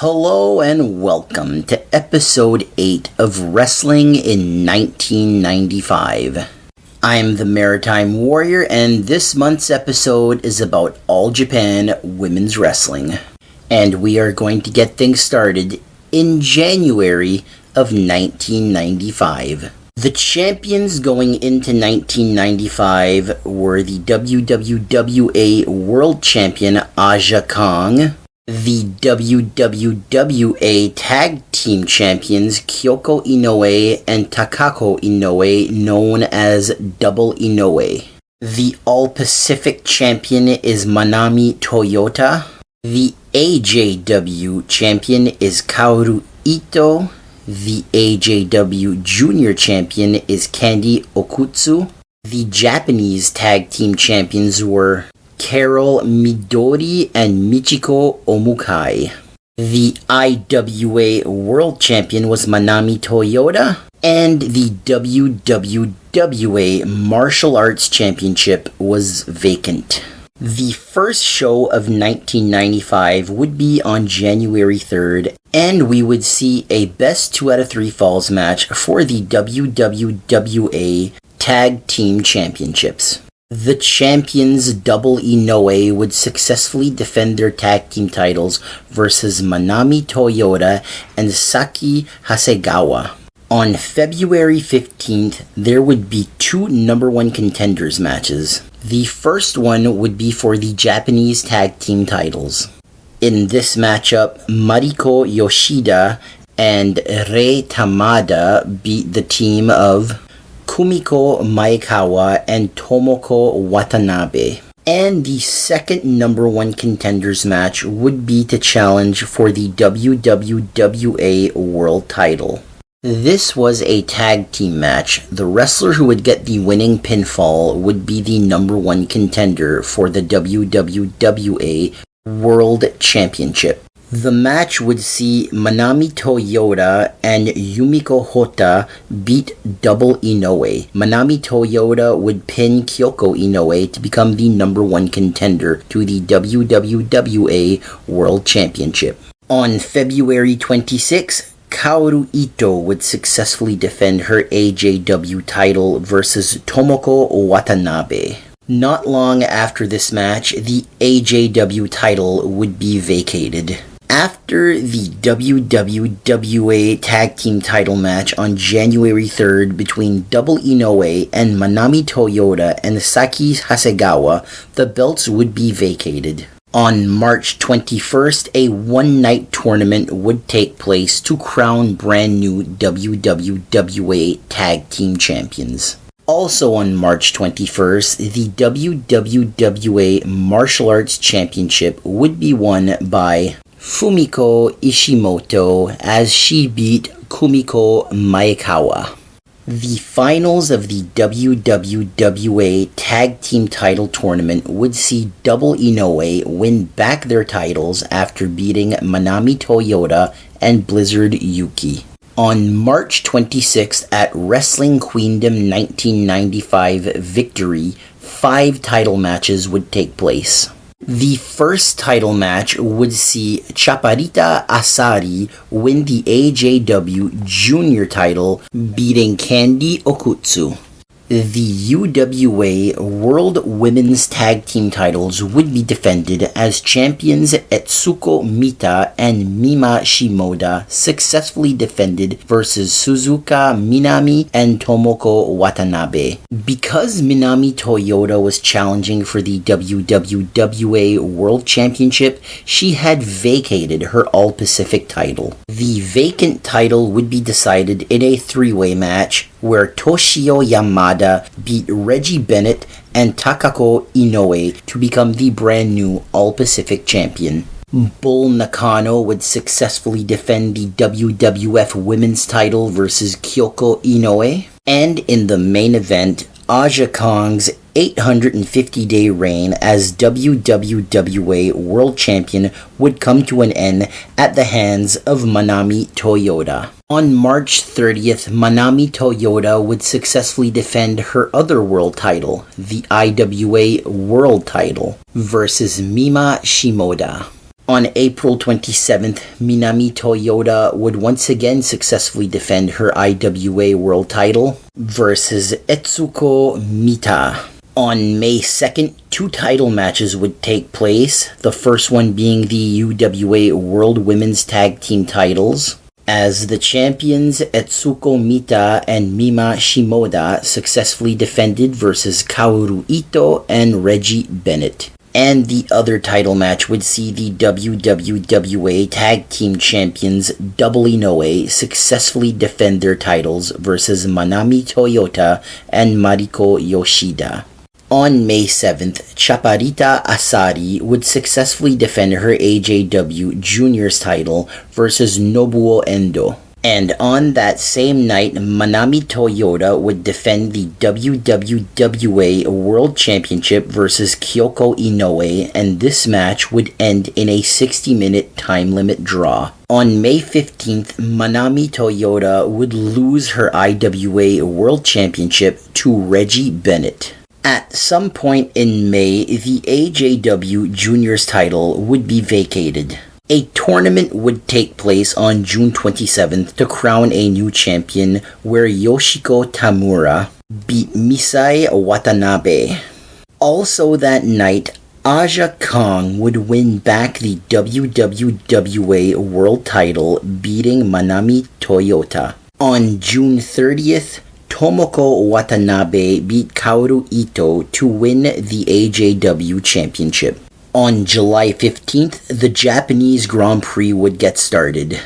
Hello and welcome to episode 8 of Wrestling in 1995. I'm the Maritime Warrior, and this month's episode is about All Japan Women's Wrestling. And we are going to get things started in January of 1995. The champions going into 1995 were the WWWA World Champion Aja Kong, the WWWA Tag Team Champions Kyoko Inoue and Takako Inoue, known as Double Inoue. The All-Pacific Champion is Manami Toyota. The AJW Champion is Kaoru Ito. The AJW Junior Champion is Candy Okutsu. The Japanese Tag Team Champions were Carol Midori and Michiko Omukai. The IWA World Champion was Manami Toyota, and the WWWA Martial Arts Championship was vacant. The first show of 1995 would be on January 3rd, and we would see a best 2 out of 3 falls match for the WWWA Tag Team Championships. The champions Double Inoue would successfully defend their tag team titles versus Manami Toyota and Saki Hasegawa. On February 15th, there would be 2 number 1 contenders matches. The first one would be for the Japanese tag team titles. In this matchup, Mariko Yoshida and Rei Tamada beat the team of Kumiko Maekawa and Tomoko Watanabe. And the second number 1 contenders match would be to challenge for the WWWA World title. This was a tag team match. The wrestler who would get the winning pinfall would be the number 1 contender for the WWWA World Championship. The match would see Manami Toyota and Yumiko Hotta beat Double Inoue. Manami Toyota would pin Kyoko Inoue to become the number 1 contender to the WWWA World Championship. On February 26th, Kaoru Ito would successfully defend her AJW title versus Tomoko Watanabe. Not long after this match, the AJW title would be vacated. After the WWWA Tag Team title match on January 3rd between Double Inoue and Manami Toyota and Saki Hasegawa, the belts would be vacated. On March 21st, a one-night tournament would take place to crown brand new WWWA Tag Team Champions. Also on March 21st, the WWWA Martial Arts Championship would be won by Fumiko Ishimoto as she beat Kumiko Maekawa. The finals of the WWWA Tag Team Title Tournament would see Double Inoue win back their titles after beating Manami Toyota and Blizzard Yuki. On March 26th at Wrestling Queendom 1995 Victory, 5 title matches would take place. The first title match would see Chaparita Asari win the AJW Junior title, beating Candy Okutsu. The UWA World Women's Tag Team titles would be defended as champions Etsuko Mita and Mima Shimoda successfully defended versus Suzuka Minami and Tomoko Watanabe. Because Minami Toyota was challenging for the WWWA World Championship, she had vacated her All-Pacific title. The vacant title would be decided in a 3-way match where Toshio Yamada beat Reggie Bennett and Takako Inoue to become the brand new All-Pacific champion. Bull Nakano would successfully defend the WWF Women's title versus Kyoko Inoue. And in the main event, Aja Kong's 850-day reign as WWWA World Champion would come to an end at the hands of Manami Toyota. On March 30th, Manami Toyota would successfully defend her other world title, the IWA World title, versus Mima Shimoda. On April 27th, Minami Toyota would once again successfully defend her IWA World title versus Etsuko Mita. On May 2nd, 2 title matches would take place, the first one being the UWA World Women's Tag Team titles, as the champions Etsuko Mita and Mima Shimoda successfully defended versus Kaoru Ito and Reggie Bennett. And the other title match would see the WWWA Tag Team Champions Double Inoue successfully defend their titles versus Manami Toyota and Mariko Yoshida. On May 7th, Chaparita Asari would successfully defend her AJW Juniors title versus Nobuo Endo. And on that same night, Manami Toyota would defend the WWWA World Championship versus Kyoko Inoue, and this match would end in a 60-minute time limit draw. On May 15th, Manami Toyota would lose her IWA World Championship to Reggie Bennett. At some point in May, the AJW Juniors title would be vacated. A tournament would take place on June 27th to crown a new champion, where Yoshiko Tamura beat Misai Watanabe. Also that night, Aja Kong would win back the WWWA World title, beating Manami Toyota. On June 30th, Tomoko Watanabe beat Kaoru Ito to win the AJW Championship. On July 15th, the Japanese Grand Prix would get started.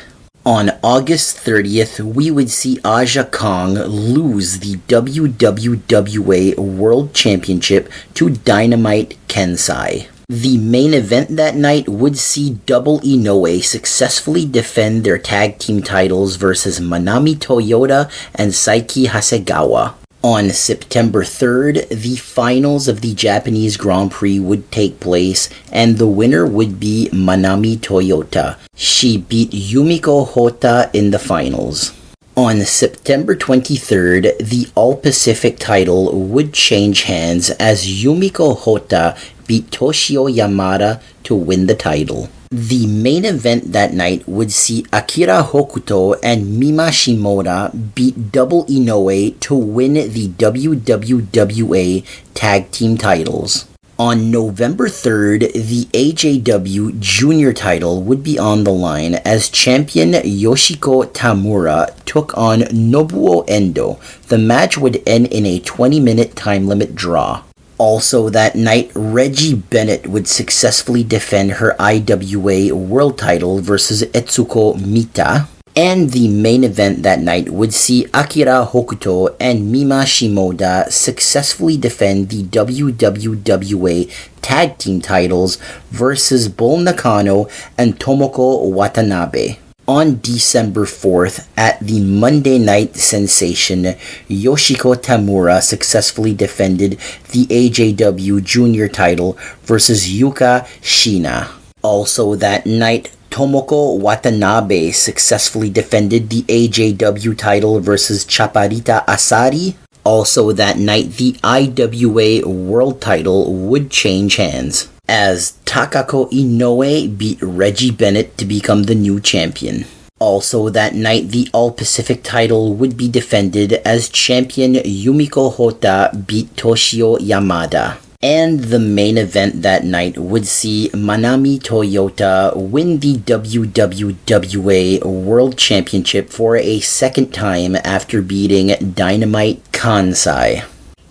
On August 30th, we would see Aja Kong lose the WWWA World Championship to Dynamite Kensai. The main event that night would see Double Inoue successfully defend their tag team titles versus Manami Toyota and Saiki Hasegawa. On September 3rd, the finals of the Japanese Grand Prix would take place, and the winner would be Manami Toyota. She beat Yumiko Hota in the finals. On September 23rd, the All-Pacific title would change hands as Yumiko Hota beat Toshio Yamada to win the title. The main event that night would see Akira Hokuto and Mima Shimoda beat Double Inoue to win the WWWA Tag Team titles. On November 3rd, the AJW Junior title would be on the line as champion Yoshiko Tamura took on Nobuo Endo. The match would end in a 20-minute time limit draw. Also that night, Reggie Bennett would successfully defend her IWA World title versus Etsuko Mita. And the main event that night would see Akira Hokuto and Mima Shimoda successfully defend the WWWA Tag Team titles versus Bull Nakano and Tomoko Watanabe. On December 4th, at the Monday Night Sensation, Yoshiko Tamura successfully defended the AJW Junior title versus Yuka Shina. Also that night, Tomoko Watanabe successfully defended the AJW title versus Chaparita Asari. Also that night, the IWA World title would change hands, as Takako Inoue beat Reggie Bennett to become the new champion. Also that night, the All-Pacific title would be defended as champion Yumiko Hota beat Toshio Yamada. And the main event that night would see Manami Toyota win the WWWA World Championship for a second time after beating Dynamite Kansai.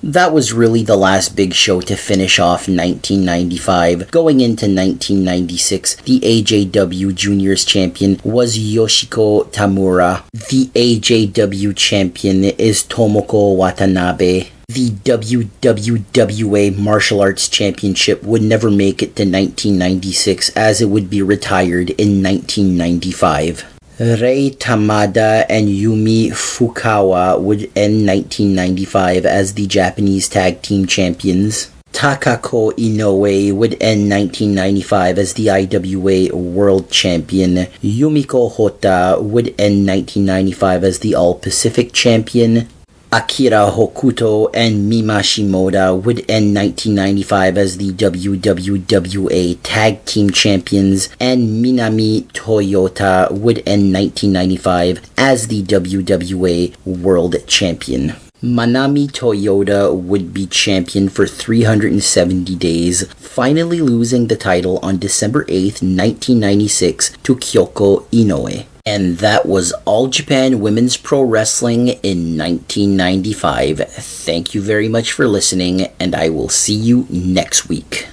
That was really the last big show to finish off 1995. Going into 1996, the AJW Juniors champion was Yoshiko Tamura. The AJW champion is Tomoko Watanabe. The WWWA Martial Arts Championship would never make it to 1996 as it would be retired in 1995. Rei Tamada and Yumi Fukawa would end 1995 as the Japanese Tag Team Champions. Takako Inoue would end 1995 as the IWA World Champion. Yumiko Hota would end 1995 as the All-Pacific Champion. Akira Hokuto and Mima Shimoda would end 1995 as the WWWA Tag Team Champions, and Minami Toyota would end 1995 as the WWA World Champion. Manami Toyota would be champion for 370 days, finally losing the title on December 8th, 1996 to Kyoko Inoue. And that was All Japan Women's Pro Wrestling in 1995. Thank you very much for listening, and I will see you next week.